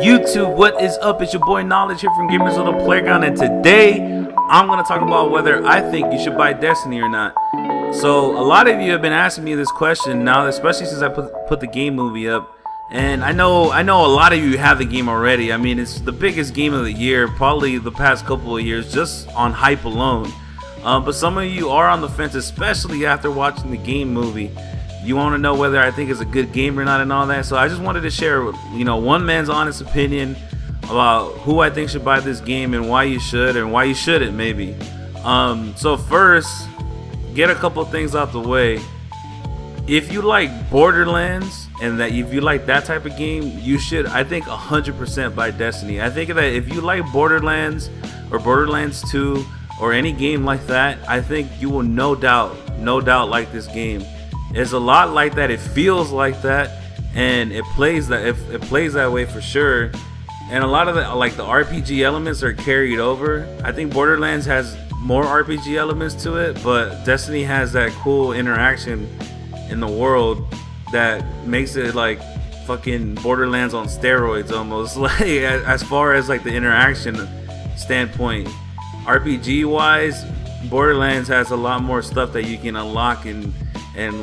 YouTube, what is up? It's your boy Knowledge here from Gamers on the Playground, and today I'm going to talk about whether I think you should buy Destiny or not. So a lot of you have been asking me this question now, especially since I put the game movie up, and I know a lot of you have the game already. I mean, it's the biggest game of the year, probably the past couple of years, just on hype alone. But some of you are on the fence, especially after watching the game movie. You want to know whether I think it's a good game or not and all that. So I just wanted to share, one man's honest opinion about who I think should buy this game and why you should and why you shouldn't, maybe. So first, get a couple things out the way. If you like Borderlands and that if you like that type of game, you should, I think, 100% buy Destiny. I think that if you like Borderlands or Borderlands 2 or any game like that, I think you will no doubt like this game. It's a lot like that. It feels like that, and it plays that way for sure. And a lot of the RPG elements are carried over. I think Borderlands has more RPG elements to it, but Destiny has that cool interaction in the world that makes it like fucking Borderlands on steroids almost. Like as far as like the interaction standpoint, RPG wise, Borderlands has a lot more stuff that you can unlock and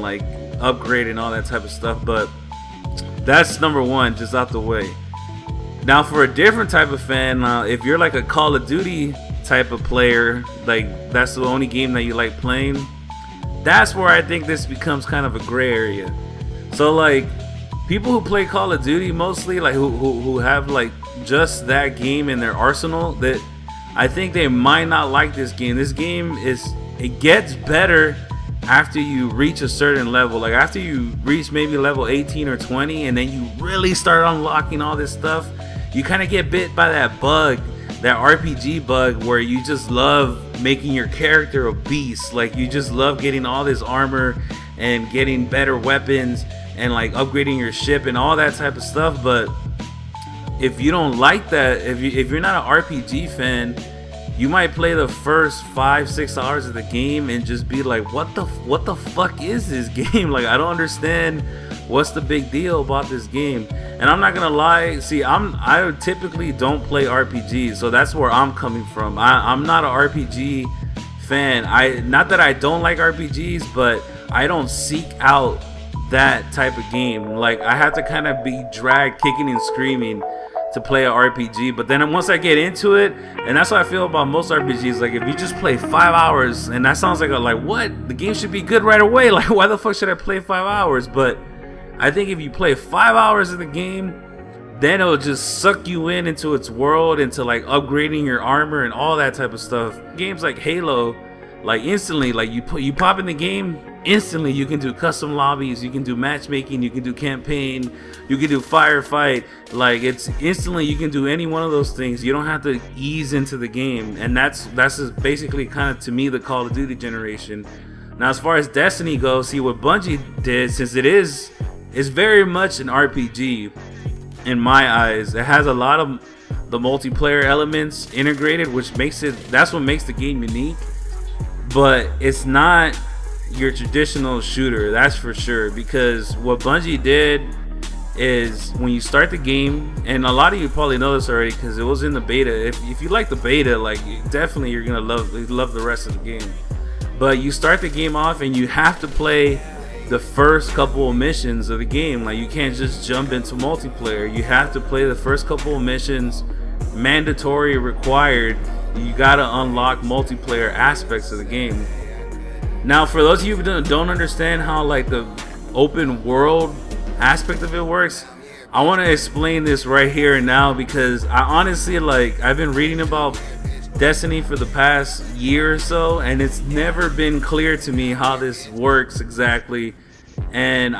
like upgrade and all that type of stuff. But that's number one, just out the way. Now for a different type of fan, if you're like a Call of Duty type of player, like that's the only game that you like playing, that's where I think this becomes kind of a gray area. So like people who play Call of Duty mostly, like who have like just that game in their arsenal, that I think they might not like this game. This game it gets better after you reach a certain level. Like after you reach maybe level 18 or 20, and then you really start unlocking all this stuff, you kind of get bit by that bug, that RPG bug, where you just love making your character a beast. Like you just love getting all this armor and getting better weapons and like upgrading your ship and all that type of stuff. But if you don't like that, if you're not an RPG fan, you might play the first 5-6 hours of the game and just be like, what the fuck is this game? Like I don't understand what's the big deal about this game. And I'm not gonna lie, see, I typically don't play RPGs, so that's where I'm coming from. I'm not an RPG fan. Not that I don't like RPGs, but I don't seek out that type of game. Like I have to kind of be dragged kicking and screaming to play an RPG. But then once I get into it, and that's what I feel about most RPGs, like if you just play 5 hours, and that sounds like what? The game should be good right away. Like why the fuck should I play 5 hours? But I think if you play 5 hours of the game, then it'll just suck you into its world, into like upgrading your armor and all that type of stuff. Games like Halo, like instantly, like you pop in the game, instantly you can do custom lobbies, you can do matchmaking, you can do campaign, you can do firefight. Like it's instantly, you can do any one of those things. You don't have to ease into the game. And that's just basically kind of, to me, the Call of Duty generation. Now as far as Destiny goes, see what Bungie did, since it's very much an RPG in my eyes. It has a lot of the multiplayer elements integrated, which makes that's what makes the game unique. But it's not your traditional shooter, that's for sure. Because what Bungie did is, when you start the game, and a lot of you probably know this already because it was in the beta. If you like the beta, like definitely you're gonna love the rest of the game. But you start the game off and you have to play the first couple of missions of the game. Like you can't just jump into multiplayer. You have to play the first couple of missions, mandatory, required. You gotta unlock multiplayer aspects of the game. Now for those of you who don't understand how like the open world aspect of it works, I want to explain this right here and now, because I honestly, like, I've been reading about Destiny for the past year or so, and it's never been clear to me how this works exactly. And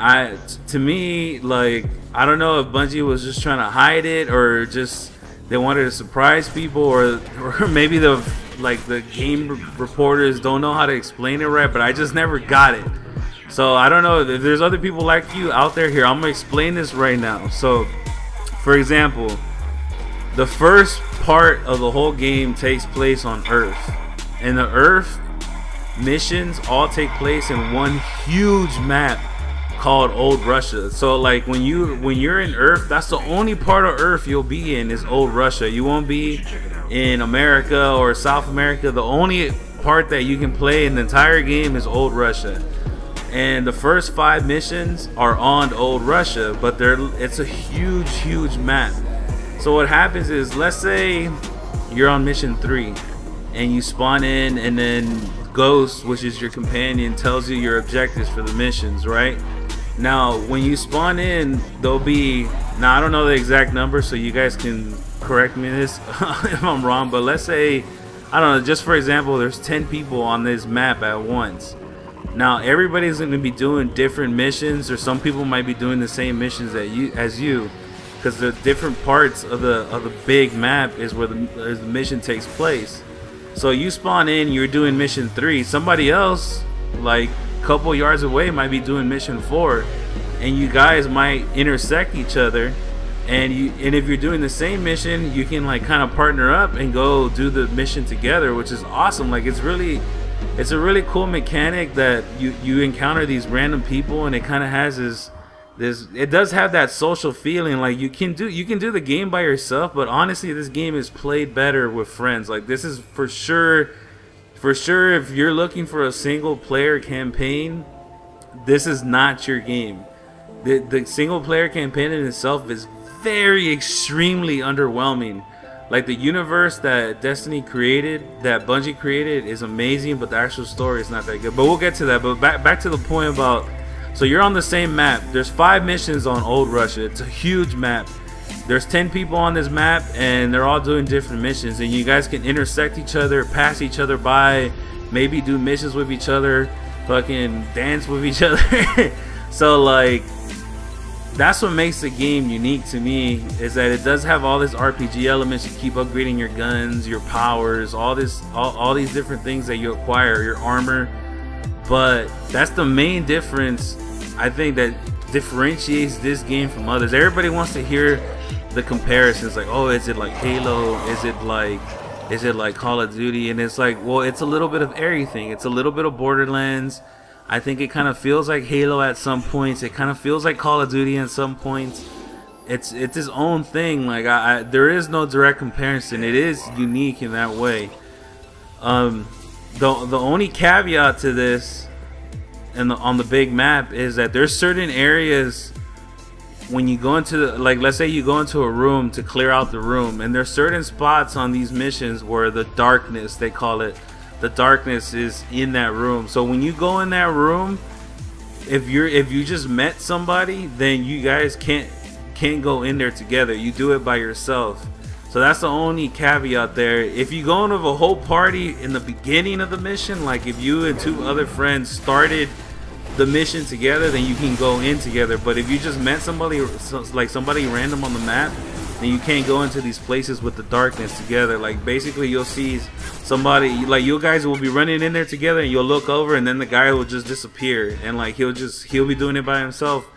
to me, like, I don't know if Bungie was just trying to hide it, or just they wanted to surprise people, or maybe the game reporters don't know how to explain it right, but I just never got it. So I don't know if there's other people like you out there. Here, I'm gonna explain this right now. So for example, the first part of the whole game takes place on Earth. And the Earth missions all take place in one huge map called Old Russia. So like when you're in Earth, that's the only part of Earth you'll be in is Old Russia. You won't be in America or South America. The only part that you can play in the entire game is Old Russia. And the first 5 missions are on Old Russia, but it's a huge map. So what happens is, let's say you're on mission 3 and you spawn in, and then Ghost, which is your companion, tells you your objectives for the missions, right? Now when you spawn in, there'll be, now I don't know the exact number, so you guys can correct me this if I'm wrong, but let's say, I don't know, just for example, there's 10 people on this map at once. Now everybody's going to be doing different missions, or some people might be doing the same missions as you, because the different parts of the big map is where the mission takes place. So you spawn in, you're doing mission 3, somebody else like a couple yards away might be doing mission 4, and you guys might intersect each other, and if you're doing the same mission, you can like kind of partner up and go do the mission together, which is awesome. Like it's a really cool mechanic that you encounter these random people, and it kind of has this it does have that social feeling. Like you can do the game by yourself, but honestly this game is played better with friends. Like this is for sure if you're looking for a single player campaign, this is not your game. The single player campaign in itself is very extremely underwhelming. Like the universe that Destiny created, that Bungie created, is amazing, but the actual story is not that good. But we'll get to that. But back to the point about, so you're on the same map. There's 5 missions on Old Russia. It's a huge map. There's 10 people on this map, and they're all doing different missions. And you guys can intersect each other, pass each other by, maybe do missions with each other, fucking dance with each other. So like, that's what makes the game unique to me, is that it does have all this RPG elements. You keep upgrading your guns, your powers, all these different things that you acquire, your armor. But that's the main difference, I think, that differentiates this game from others. Everybody wants to hear the comparisons, like, oh, is it like Halo? Is it like Call of Duty? And it's like, well, it's a little bit of everything. It's a little bit of Borderlands. I think it kind of feels like Halo at some points. It kind of feels like Call of Duty at some points. It's its own thing. Like there is no direct comparison. It is unique in that way. The only caveat to this, and on the big map, is that there's certain areas when you go into like, let's say you go into a room to clear out the room, and there's certain spots on these missions where the darkness, they call it, the darkness is in that room. So when you go in that room, if you just met somebody, then you guys can't go in there together. You do it by yourself. So that's the only caveat there. If you go in with a whole party in the beginning of the mission, like if you and 2 other friends started the mission together, then you can go in together. But if you just met somebody, like somebody random on the map, then you can't go into these places with the darkness together. Like basically you'll see somebody, like you guys will be running in there together, and you'll look over, and then the guy will just disappear, and like he'll be doing it by himself.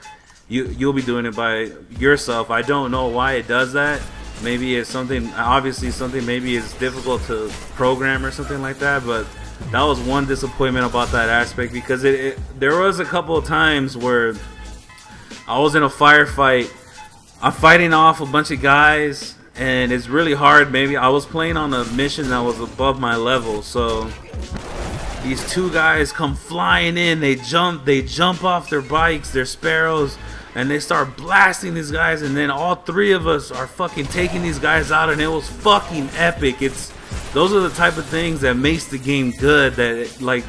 You'll be doing it by yourself. I don't know why it does that. Maybe it's something, obviously something maybe it's difficult to program or something like that, but that was one disappointment about that aspect, because there was a couple of times where I was in a firefight. I'm fighting off a bunch of guys, and it's really hard. Maybe I was playing on a mission that was above my level, so these 2 guys come flying in. They jump off their bikes, their Sparrows, and they start blasting these guys, and then all 3 of us are fucking taking these guys out, and it was fucking epic. Those are the type of things that makes the game good, that like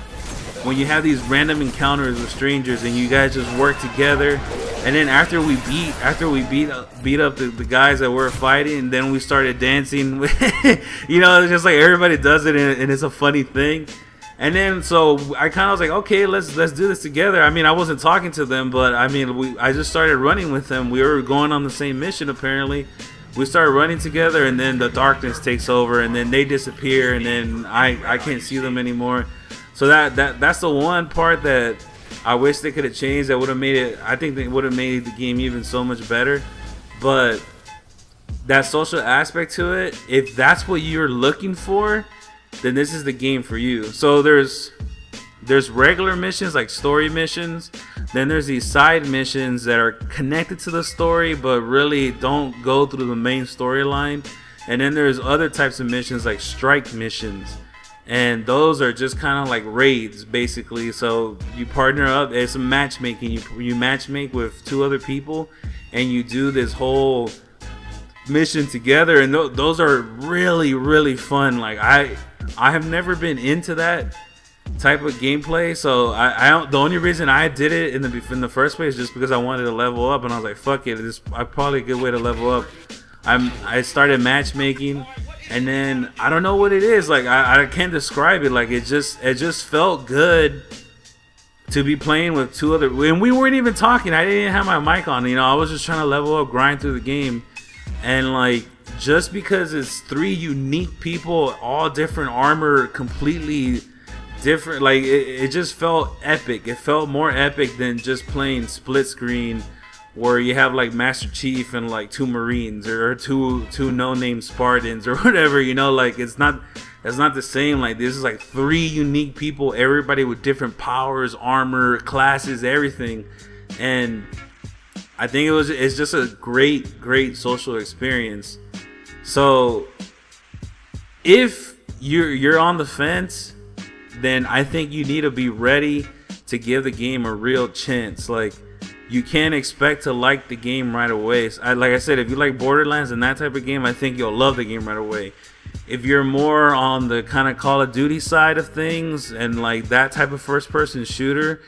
when you have these random encounters with strangers and you guys just work together. And then after we beat up the guys that were fighting, and then we started dancing. You know, it's just like everybody does it, and it's a funny thing. And then so I kind of was like, okay, let's do this together. I mean, I wasn't talking to them, but I mean, I just started running with them. We were going on the same mission apparently. We started running together, and then the darkness takes over, and then they disappear, and then I can't see them anymore. So that's the one part that I wish they could have changed. That would have made it, I think they would have made the game even so much better. But that social aspect to it, if that's what you're looking for, then this is the game for you. So there's regular missions like story missions, then there's these side missions that are connected to the story but really don't go through the main storyline, and then there's other types of missions like strike missions, and those are just kind of like raids basically. So you partner up, it's a matchmaking, you matchmake with 2 other people and you do this whole mission together, and those are really fun. Like I have never been into that type of gameplay, so I don't, the only reason I did it in the first place is just because I wanted to level up, and I was like, fuck it, this is probably a good way to level up. I started matchmaking, and then I don't know what it is, like I can't describe it, like it just felt good to be playing with 2 other, and we weren't even talking, I didn't have my mic on, you know, I was just trying to level up, grind through the game. And like, just because it's 3 unique people, all different armor, completely different, like it just felt epic. It felt more epic than just playing split screen where you have like Master Chief and like 2 Marines or two no-name Spartans or whatever, you know, like it's not the same. Like this is like 3 unique people, everybody with different powers, armor, classes, everything. And I think it's just a great social experience. So if you're on the fence, then I think you need to be ready to give the game a real chance. Like you can't expect to like the game right away. Like I said, if you like Borderlands and that type of game, I think you'll love the game right away. If you're more on the kind of Call of Duty side of things and like that type of first-person shooter,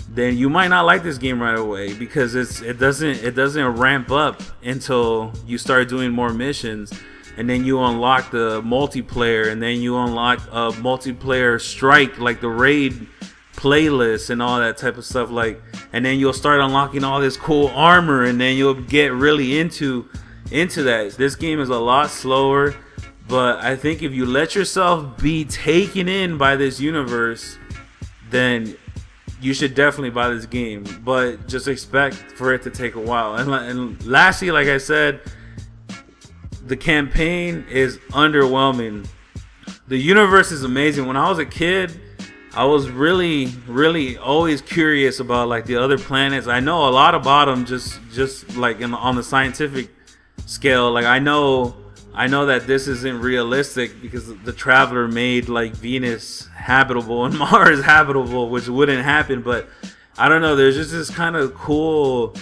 then you might not like this game right away, because it doesn't ramp up until you start doing more missions, and then you unlock the multiplayer, and then you unlock a multiplayer strike, like the raid playlist and all that type of stuff, like, and then you'll start unlocking all this cool armor, and then you'll get really into that. This game is a lot slower, but I think if you let yourself be taken in by this universe, then you should definitely buy this game, but just expect for it to take a while. And lastly, like I said, the campaign is underwhelming. The universe is amazing. When I was a kid, I was really always curious about like the other planets. I know a lot about them, just like on the scientific scale. Like I know that this isn't realistic because the Traveler made like Venus habitable and Mars habitable, which wouldn't happen. But I don't know, there's just this kind of cool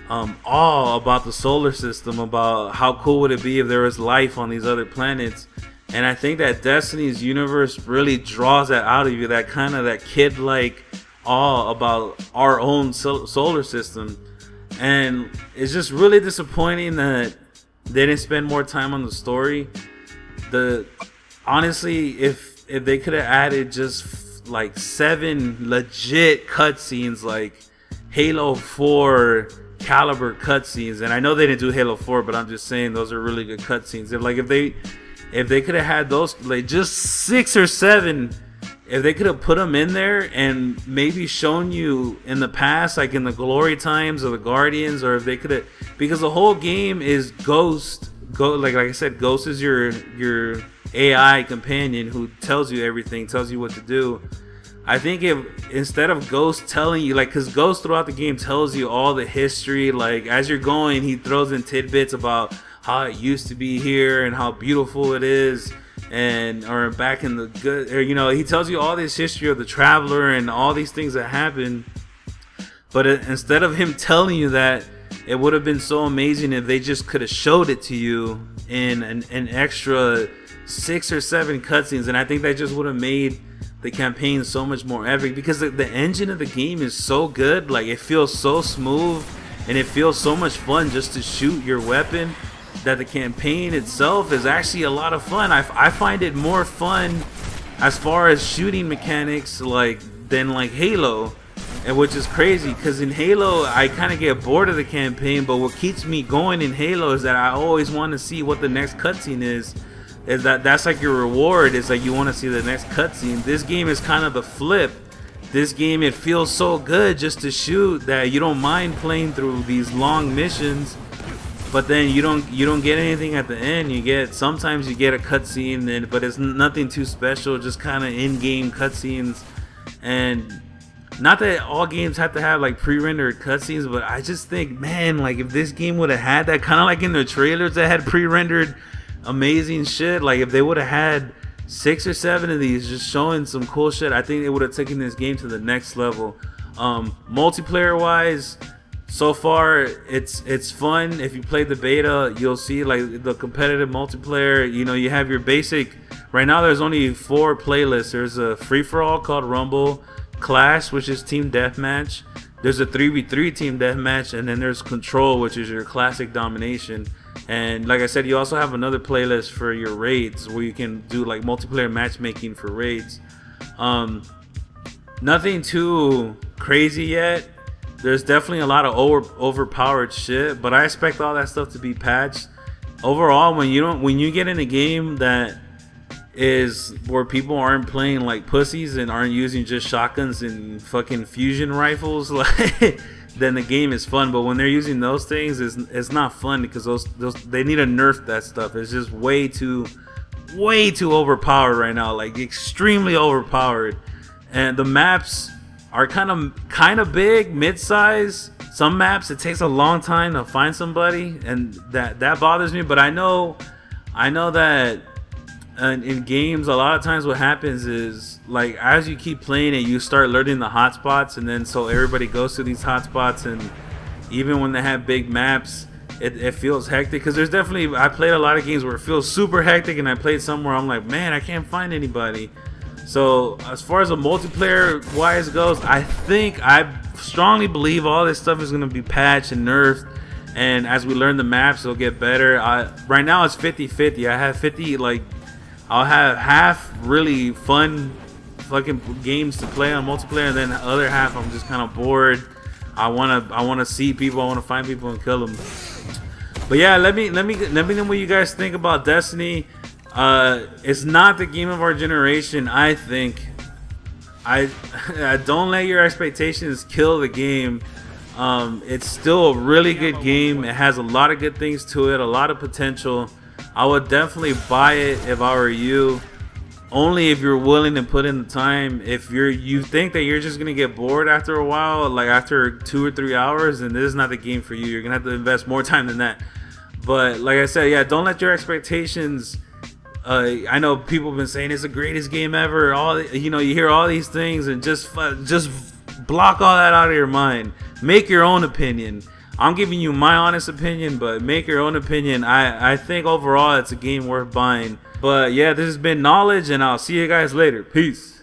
awe about the solar system, about how cool would it be if there was life on these other planets. And I think that Destiny's universe really draws that out of you, that kind of that kid-like awe about our own solar system. And it's just really disappointing that they didn't spend more time on the story. Honestly, if they could have added just like 7 legit cutscenes, like Halo 4 caliber cutscenes, and I know they didn't do Halo 4, but I'm just saying those are really good cutscenes. If they could have had those, like just 6 or 7, if they could have put them in there and maybe shown you in the past, like in the glory times of the Guardians, or if they could have, because the whole game is Ghost. Like I said, Ghost is your AI companion who tells you everything, tells you what to do. I think if instead of Ghost telling you, like, because Ghost throughout the game tells you all the history, like as you're going, he throws in tidbits about how it used to be here and how beautiful it is, and or back in the good, or, you know, he tells you all this history of the Traveler and all these things that happened. But instead of him telling you that, it would have been so amazing if they just could have showed it to you in an extra 6 or 7 cutscenes, and I think that just would have made the campaign so much more epic, because the engine of the game is so good. Like it feels so smooth and it feels so much fun just to shoot your weapon, that the campaign itself is actually a lot of fun. I find it more fun as far as shooting mechanics than like Halo, and which is crazy, because in Halo I kind of get bored of the campaign, but what keeps me going in Halo is that I always want to see what the next cutscene is. That's like your reward, is like you want to see the next cutscene. This game is kind of the flip. This game, it feels so good just to shoot that you don't mind playing through these long missions but then you don't get anything at the end. Sometimes you get a cutscene, then but it's nothing too special, just kind of in-game cutscenes. And not that all games have to have like pre-rendered cutscenes, but I just think, man, like if this game would have had that, kind of like in the trailers that had pre-rendered amazing shit, like if they would have had 6 or 7 of these just showing some cool shit, I think it would have taken this game to the next level. Multiplayer wise, so far it's fun. If you play the beta, you'll see like the competitive multiplayer. You know, you have your basic. Right now there's only 4 playlists. There's a free-for-all called Rumble, Clash, which is team deathmatch, there's a 3v3 team deathmatch, and then there's Control, which is your classic domination. And like I said, you also have another playlist for your raids where you can do like multiplayer matchmaking for raids. Nothing too crazy yet. There's definitely a lot of overpowered shit, but I expect all that stuff to be patched. Overall, when you get in a game that is where people aren't playing like pussies and aren't using just shotguns and fucking fusion rifles, like then the game is fun. But when they're using those things, it's not fun, because those they need to nerf that stuff. It's just way too overpowered right now, like extremely overpowered. And the maps are kind of big, mid-size. Some maps it takes a long time to find somebody, and that bothers me. But I know that in games, a lot of times what happens is, like, as you keep playing it, you start learning the hotspots, and then so everybody goes to these hotspots. And even when they have big maps, it feels hectic, because there's definitely, I played a lot of games where it feels super hectic, and I played somewhere I'm like, man, I can't find anybody. So as far as the multiplayer wise goes, I strongly believe all this stuff is going to be patched and nerfed, and as we learn the maps, it'll get better. Right now it's 50-50. I have 50, like, I'll have half really fun fucking games to play on multiplayer, and then the other half I'm just kind of bored. I wanna see people, I wanna find people and kill them. But yeah, let me know what you guys think about Destiny. It's not the game of our generation, I think. I don't let your expectations kill the game. It's still a really good game. It has a lot of good things to it, a lot of potential. I would definitely buy it if I were you, only if you're willing to put in the time. If you think that you're just gonna get bored after a while, like after 2 or 3 hours, then this is not the game for you. You're gonna have to invest more time than that. But like I said, yeah, don't let your expectations. I know people have been saying it's the greatest game ever. You hear all these things, and just block all that out of your mind. Make your own opinion. I'm giving you my honest opinion, but make your own opinion. I think overall it's a game worth buying. But yeah, this has been Knowledge, and I'll see you guys later. Peace.